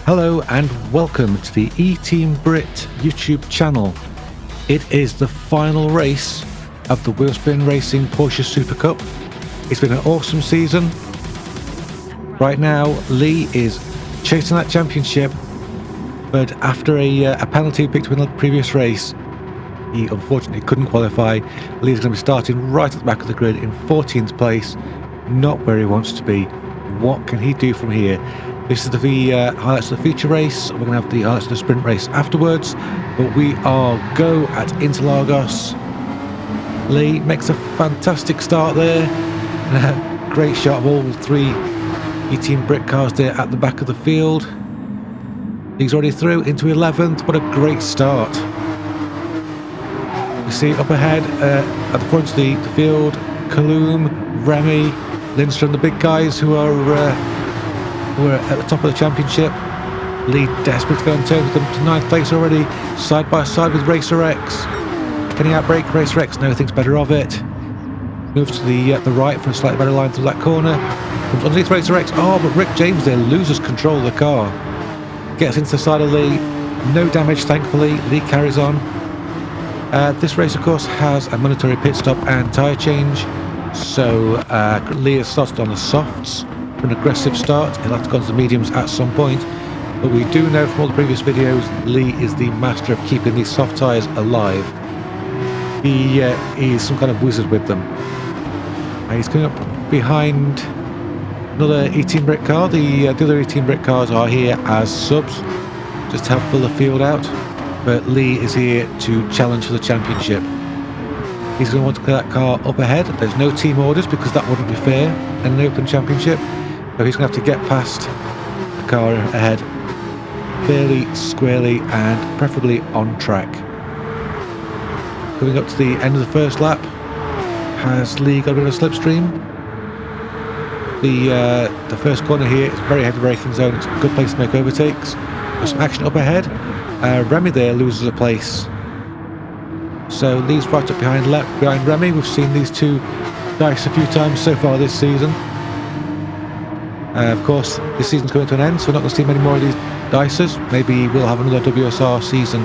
Hello and welcome to the eTeam Brit YouTube channel. It is the final race of the Wheelspin Racing Porsche Supercup. It's been an awesome season. Right now, Lee is chasing that championship, but after a penalty picked up in the previous race, he unfortunately couldn't qualify. Lee's going to be starting right at the back of the grid in 14th place, not where he wants to be. What can he do from here? This is the highlights of the feature race. We're going to have the highlights of the sprint race afterwards, but we are go at Interlagos. Lee makes a fantastic start there. Great shot of all three eTeam Brit cars there at the back of the field. He's already through into 11th. What a great start. You see up ahead at the front of the field, Kaloum, Remy, Lindstrom, the big guys who are at the top of the championship. Lee desperate to go on terms with them to 9th place already, side by side with Racer X. Can he outbrake Racer X? No, thinks better of it. Moves to the right for a slightly better line through that corner. Comes underneath Racer X. Oh, but Rick James there loses control of the car. Gets into the side of Lee. No damage, thankfully. Lee carries on. This race, of course, has a mandatory pit stop and tyre change. So Lee has started on the softs. An aggressive start. He'll have to go into the mediums at some point, but we do know from all the previous videos Lee is the master of keeping these soft tyres alive. He is some kind of wizard with them. He's coming up behind another eTeam Brit car. The other eTeam Brit cars are here as subs, just to help fill the field out, but Lee is here to challenge for the championship. He's going to want to clear that car up ahead. There's no team orders because that wouldn't be fair in an open championship. So he's going to have to get past the car ahead fairly squarely and preferably on track. Coming up to the end of the first lap, has Lee got a bit of a slipstream? The first corner here is a very heavy braking zone. It's a good place to make overtakes. There's some action up ahead. Remy there loses a place. So Lee's right up behind Remy. We've seen these two dice a few times so far this season. Of course, this season's coming to an end, so we're not going to see many more of these dices. Maybe we'll have another WSR season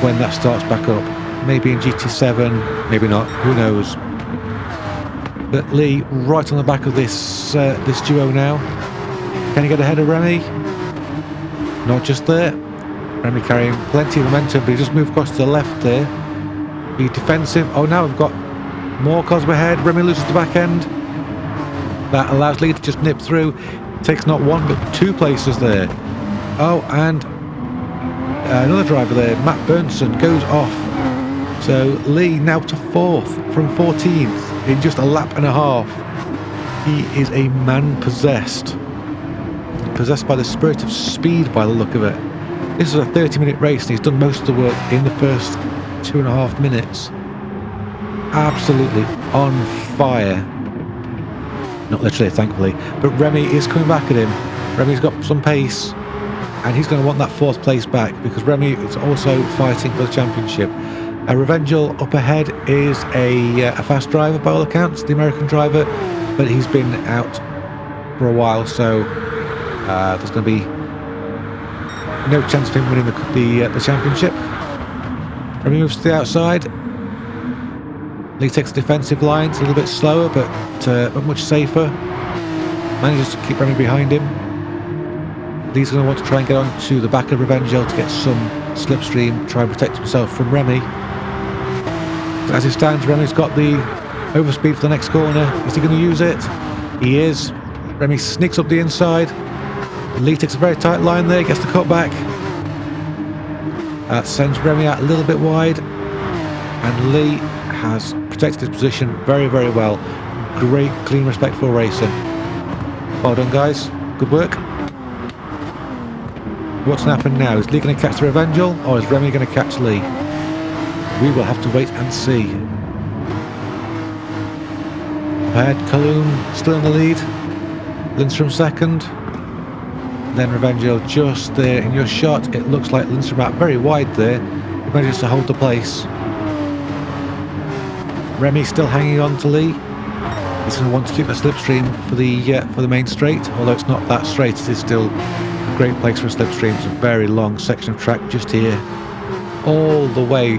when that starts back up. Maybe in GT7, maybe not, who knows. But Lee right on the back of this duo now. Can he get ahead of Remy? Not just there. Remy carrying plenty of momentum, but he just moved across to the left there. Be defensive. Oh, now we've got more cars ahead. Remy loses the back end. That allows Lee to just nip through. Takes not one but two places there. Oh, and another driver there, Matt Burnson, goes off. So Lee now to 4th from 14th in just a lap and a half. He is a man possessed by the spirit of speed by the look of it. This is a 30-minute race and he's done most of the work in the first 2.5 minutes. Absolutely on fire. Not literally, thankfully, but Remy is coming back at him. Remy's got some pace and he's going to want that 4th place back because Remy is also fighting for the championship. Revengel up ahead is a fast driver by all accounts, the American driver, but he's been out for a while, so there's going to be no chance of him winning the championship. Remy moves to the outside. Lee takes the defensive line. It's a little bit slower, but much safer. Manages to keep Remy behind him. Lee's going to want to try and get on to the back of Revengel to get some slipstream, try and protect himself from Remy. So as it stands, Remy's got the overspeed for the next corner. Is he going to use it? He is. Remy sneaks up the inside. Lee takes a very tight line there, gets the cut back. That sends Remy out a little bit wide. And Lee has protected his position very, very well. Great, clean, respectful racing. Well done, guys. Good work. What's going to happen now? Is Lee going to catch the Revengel, or is Remy going to catch Lee? We will have to wait and see. Ahead, Kaloum still in the lead. Lindstrom second. Then Revengel just there in your shot. It looks like Lindstrom out very wide there. He manages to hold the place. Remy still hanging on to Lee. He's going to want to keep a slipstream for the main straight, although it's not that straight. It is still great place for a slipstream. It's a very long section of track just here, all the way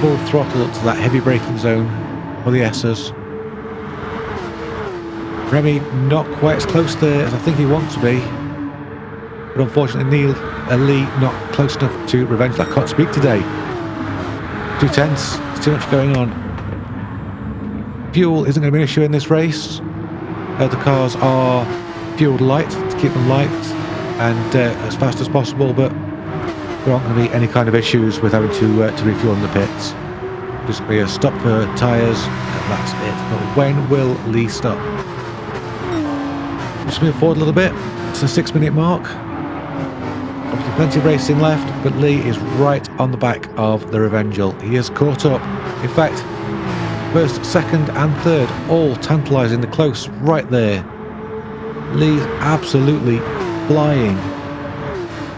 full throttle up to that heavy braking zone for the S's. Remy not quite as close there as I think he wants to be, but unfortunately Lee not close enough to revenge that. I can't speak today. Too tense, there's too much going on. Fuel isn't going to be an issue in this race. The cars are fueled light to keep them light and as fast as possible, but there aren't going to be any kind of issues with having to refuel in the pits. Just going to be a stop for tyres and that's it. But when will Lee stop? Just move forward a little bit. It's the 6-minute mark. Obviously plenty of racing left, but Lee is right on the back of the Revengeful. He has caught up. In fact, first, second and third all tantalising the close right there. Lee's absolutely flying.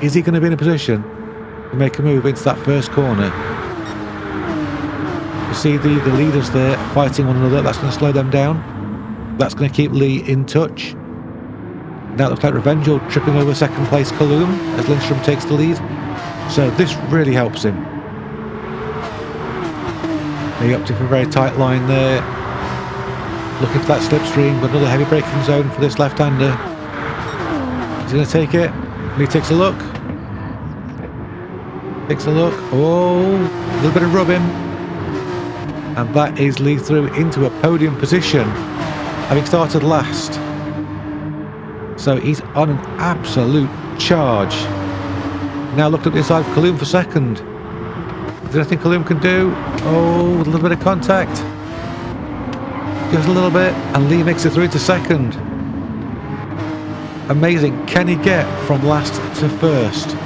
Is he going to be in a position to make a move into that first corner? You see the leaders there fighting one another. That's going to slow them down. That's going to keep Lee in touch. Now it looks like Revengeful tripping over second place Coloom as Lindstrom takes the lead. So this really helps him. He opted for a very tight line there. Looking for that slipstream, but another heavy braking zone for this left-hander. He's going to take it. Lee takes a look. Takes a look. Oh, a little bit of rubbing. And that is Lee through into a podium position, having started last. So he's on an absolute charge. Now looked up the inside of Coloom for second. Is there anything Coloom can do? Oh, a little bit of contact. Just a little bit, and Lee makes it through to second. Amazing. Can he get from last to first?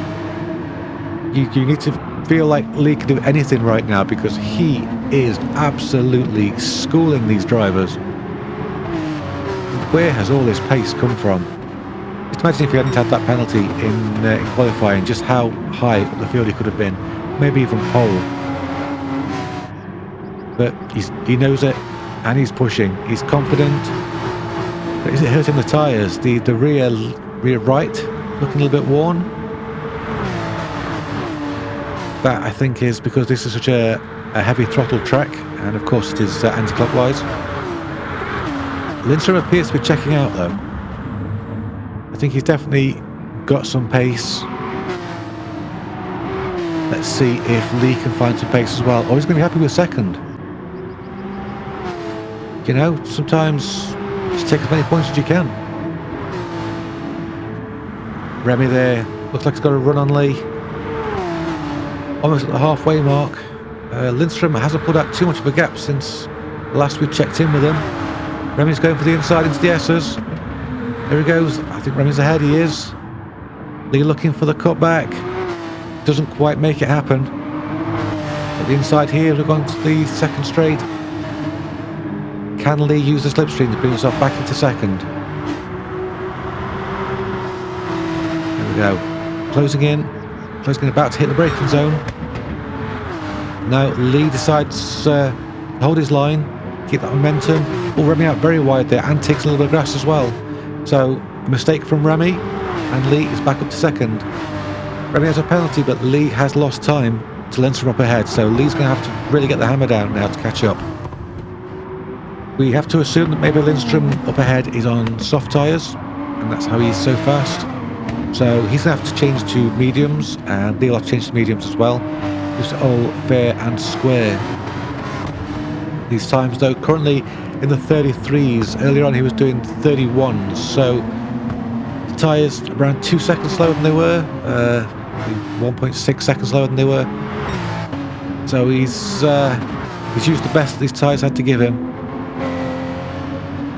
You need to feel like Lee can do anything right now because he is absolutely schooling these drivers. Where has all this pace come from? Just imagine if he hadn't had that penalty in qualifying, just how high up the field he could have been. Maybe even pole. But he knows it, and he's pushing. He's confident. But is it hurting the tyres? The rear right looking a little bit worn. That I think is because this is such a heavy throttle track, and of course it is anti-clockwise. Lindstrom appears to be checking out though. I think he's definitely got some pace. Let's see if Lee can find some pace as well. Or he's going to be happy with second. You know, sometimes just take as many points as you can. Remy there. Looks like he's got a run on Lee. Almost at the halfway mark. Lindstrom hasn't put out too much of a gap since last we checked in with him. Remy's going for the inside into the S's. There he goes. I think Remy's ahead. He is. Lee looking for the cutback. Doesn't quite make it happen. At the inside here, we're going to the second straight. Can Lee use the slipstream to bring himself back into second? There we go. Closing in, about to hit the braking zone. Now Lee decides to hold his line, keep that momentum. Oh, Remy out very wide there and takes a little bit of grass as well. So a mistake from Remy, and Lee is back up to second. Remy has a penalty, but Lee has lost time to Lindstrom up ahead, so Lee's going to have to really get the hammer down now to catch up. We have to assume that maybe Lindstrom up ahead is on soft tyres, and that's how he's so fast. So he's going to have to change to mediums, and Lee will have to change to mediums as well. Just all fair and square. These times though, currently in the 33s. Earlier on he was doing 31s, so the tyres around 2 seconds slower than they were, 1.6 seconds slower than they were. So he's used the best these tyres had to give him.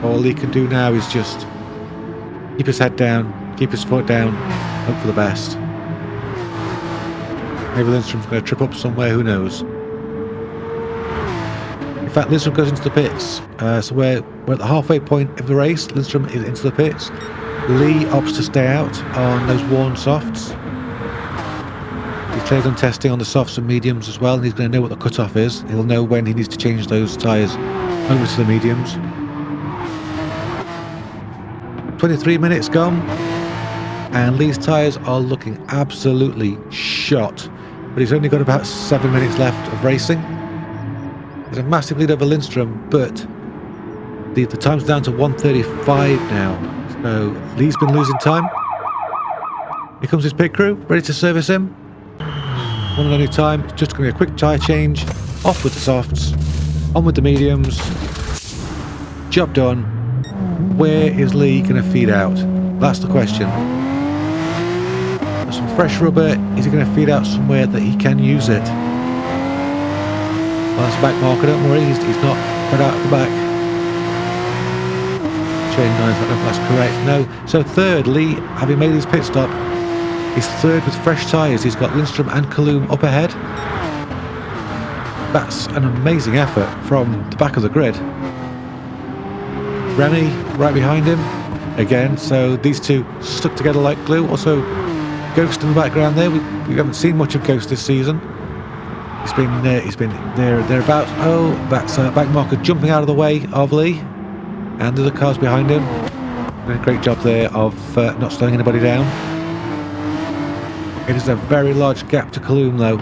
All he can do now is just keep his head down, keep his foot down, hope for the best. Maybe Lindstrom's going to trip up somewhere, who knows. In fact, Lindstrom goes into the pits. So we're at the halfway point of the race. Lindstrom is into the pits. Lee opts to stay out on those worn softs. He's clearly done testing on the softs and mediums as well, and he's going to know what the cutoff is. He'll know when he needs to change those tyres over to the mediums. 23 minutes gone, And Lee's tyres are looking absolutely shot. But he's only got about 7 minutes left of racing. There's a massive lead over Lindstrom, but the time's down to 1:35 now. So Lee's been losing time. Here comes his pit crew, ready to service him. One and only time, it's just going to be a quick tyre change. Off with the softs, on with the mediums. Job done. Where is Lee going to feed out? That's the question. There's some fresh rubber. Is he going to feed out somewhere that he can use it? Well, that's a back marker, don't worry, he's not fed out at the back. Chain 9, I don't know if that's correct. No. So third, Lee, having made his pit stop, is third with fresh tyres. He's got Lindstrom and Kaloum up ahead. That's an amazing effort from the back of the grid. Remy right behind him again, so these two stuck together like glue. Also Ghost in the background there. We haven't seen much of Ghost this season. He's been thereabouts. Oh, that's a back marker jumping out of the way of Lee, and the other cars behind him. Doing a great job there of not slowing anybody down. It is a very large gap to Kaloum though,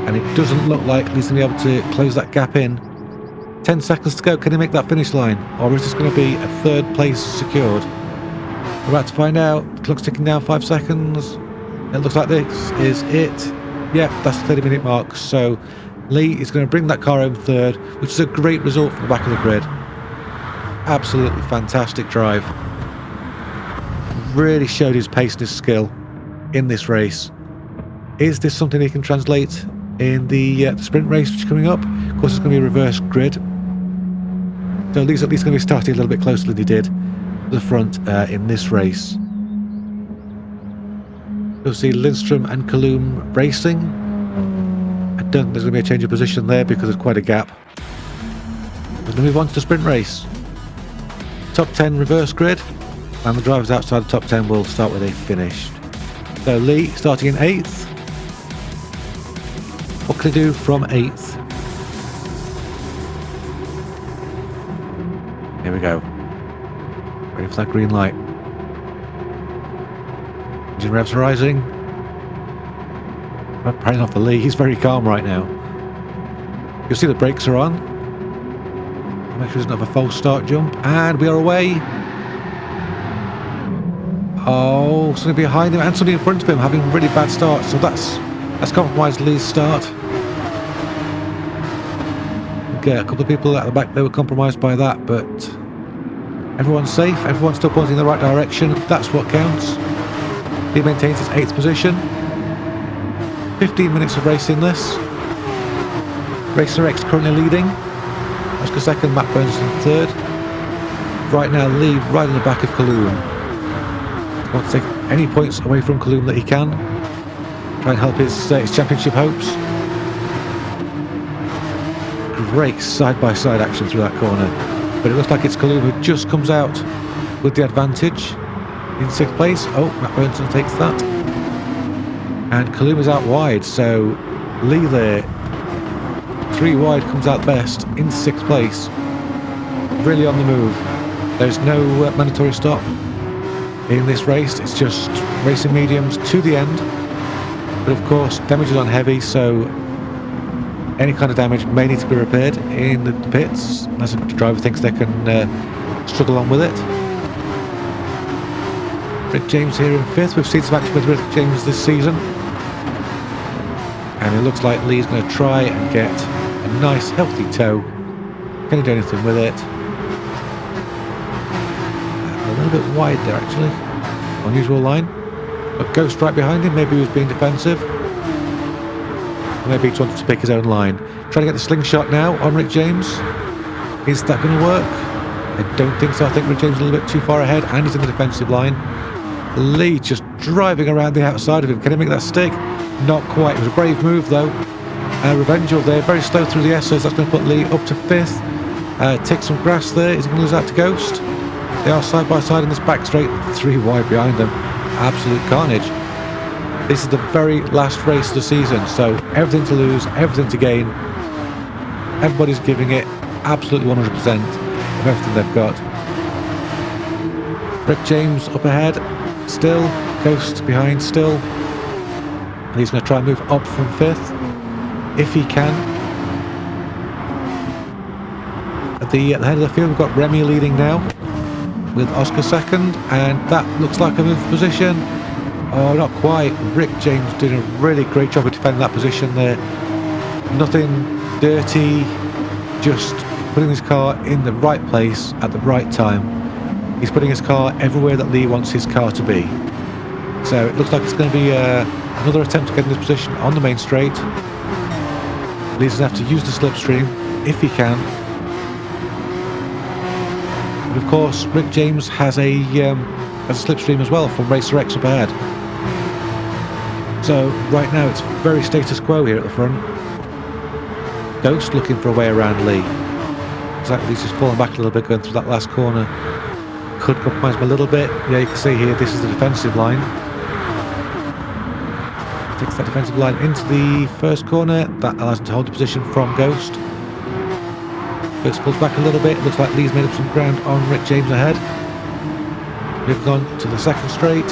and it doesn't look like he's going to be able to close that gap in. 10 seconds to go. Can he make that finish line, or is this going to be a third place secured? We're about to find out. The clock's ticking down 5 seconds. It looks like this is it. Yeah, that's the 30-minute mark. So Lee is going to bring that car home third, which is a great result from the back of the grid. Absolutely fantastic drive. Really showed his pace and his skill in this race. Is this something he can translate in the sprint race which is coming up? Of course, it's going to be a reverse grid. So Lee's at least going to be starting a little bit closer than he did to the front in this race. You'll see Lindstrom and Kaloum racing. I don't think there's going to be a change of position there because there's quite a gap. We're going to move on to the sprint race. Top 10 reverse grid, and the drivers outside the top 10 will start where they finished. So Lee starting in 8th. What can he do from 8th? Here we go. Ready for that green light. Engine revs rising. Praying off the Lee. He's very calm right now. You'll see the brakes are on. Make sure he doesn't have a false start jump. And we are away. Oh, somebody behind him and somebody in front of him having really bad starts. So that's compromised Lee's start. Okay, a couple of people at the back, they were compromised by that, but everyone's safe. Everyone's still pointing in the right direction. That's what counts. He maintains his 8th position. 15 minutes of racing this. Racer X currently leading. Oscar second, Matt Burns in third. Right now, Lee right in the back of Kaloum. Wants to take any points away from Kaloum that he can. Try and help his championship hopes. Great side-by-side action through that corner. But it looks like it's Kaloum who just comes out with the advantage. In 6th place. Oh, Matt Burnson takes that. And Kaloum is out wide, so Lee there, 3 wide, comes out best in 6th place. Really on the move. There's no mandatory stop in this race. It's just racing mediums to the end. But of course, damage is on heavy, so any kind of damage may need to be repaired in the pits, unless the driver thinks they can struggle on with it. Rick James here in 5th. We've seen some action with Rick James this season. And it looks like Lee's going to try and get a nice healthy tow. Can he do anything with it? A little bit wide there actually. Unusual line. But Ghost right behind him. Maybe he was being defensive. Or maybe he just wanted to pick his own line. Trying to get the slingshot now on Rick James. Is that going to work? I don't think so. I think Rick James is a little bit too far ahead and he's in the defensive line. Lee just driving around the outside of him. Can he make that stick? Not quite. It was a brave move though. Revengeful there, very slow through the S's. That's going to put Lee up to 5th. Take some grass there. Is he going to lose out to Ghost? They are side by side in this back straight. 3 wide behind them. Absolute carnage. This is the very last race of the season, so everything to lose, everything to gain. Everybody's giving it absolutely 100% of everything they've got. Rick James up ahead. Still Ghost behind still. He's going to try and move up from 5th, if he can. At the head of the field, we've got Remy leading now, with Oscar 2nd, and that looks like a move position. Oh, not quite. Rick James did a really great job of defending that position there. Nothing dirty, just putting his car in the right place at the right time. He's putting his car everywhere that Lee wants his car to be. So it looks like it's going to be another attempt to get in this position on the main straight. Lee's going to have to use the slipstream if he can. But of course, Rick James has a slipstream as well from Racer X up ahead. So right now it's very status quo here at the front. Ghost looking for a way around Lee. Exactly, he's just falling back a little bit going through that last corner. Could compromise him a little bit. Yeah, you can see here this is the defensive line. Takes that defensive line into the first corner. That allows him to hold the position from Ghost. Ghost pulls back a little bit. Looks like Lee's made up some ground on Rick James ahead. We've gone to the second straight.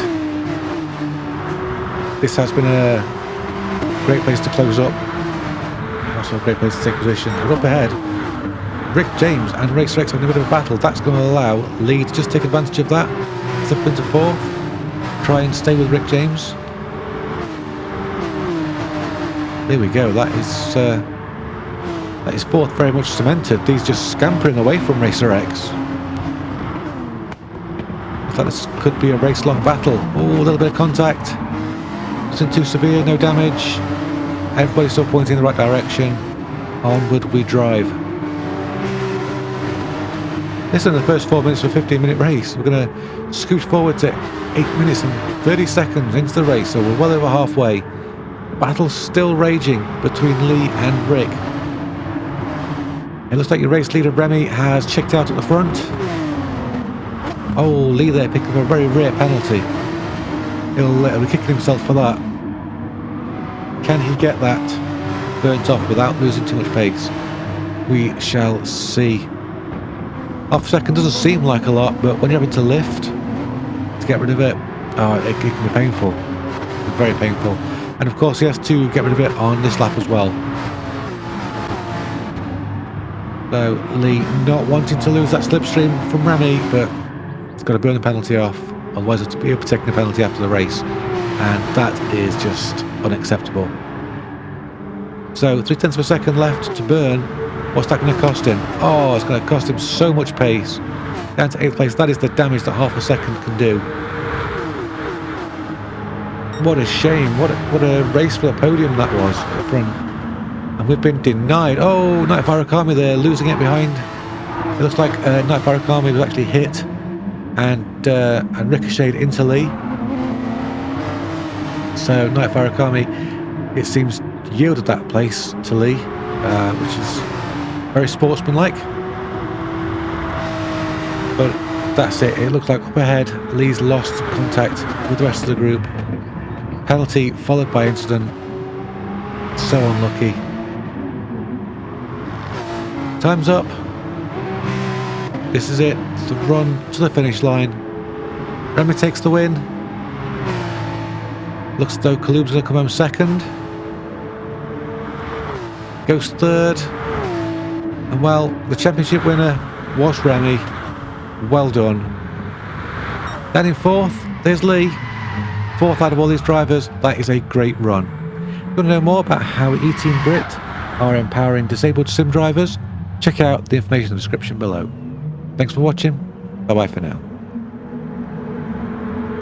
This has been a great place to close up. Also a great place to take position. We're up ahead. Rick James and Racer X having a bit of a battle. That's going to allow Lee to just take advantage of that. Step into 4th. Try and stay with Rick James. There we go. That is 4th very much cemented. He's just scampering away from Racer X. Looks like this could be a race-long battle. Oh, a little bit of contact. Nothing too severe, no damage. Everybody's still pointing in the right direction. Onward we drive. This is the first 4 minutes of a 15-minute race. We're going to scooch forward to 8 minutes and 30 seconds into the race, so we're well over halfway. Battle's still raging between Lee and Rick. It looks like your race leader Remy has checked out at the front. Oh, Lee there picking up a very rare penalty. He'll be kicking himself for that. Can he get that burnt off without losing too much pace? We shall see. Half a second doesn't seem like a lot, but when you're having to lift to get rid of it, it can be painful. It's very painful. And of course he has to get rid of it on this lap as well. So Lee not wanting to lose that slipstream from Remy, but he's got to burn the penalty off, otherwise he'll be taking a penalty after the race, and that is just unacceptable. So 0.3 of a second left to burn. What's that going to cost him? Oh, it's going to cost him so much pace. Down to 8th place. That is the damage that half a second can do. What a shame. What a race for the podium that was at the front. And we've been denied. Oh, Night Farakami there, losing it behind. It looks like Night Farakami was actually hit and ricocheted into Lee. So Night Farakami, it seems, yielded that place to Lee, which is very sportsmanlike. But that's it. It looks like up ahead, Lee's lost contact with the rest of the group. Penalty followed by incident. So unlucky. Time's up. This is it. The run to the finish line. Remy takes the win. Looks as though Kalub's going to come home second. Ghost third. And well, the championship winner was Remy. Well done. Then in 4th, there's Lee. 4th out of all these drivers. That is a great run. If you want to know more about how eTeam Brit are empowering disabled sim drivers, check out the information in the description below. Thanks for watching. Bye bye for now.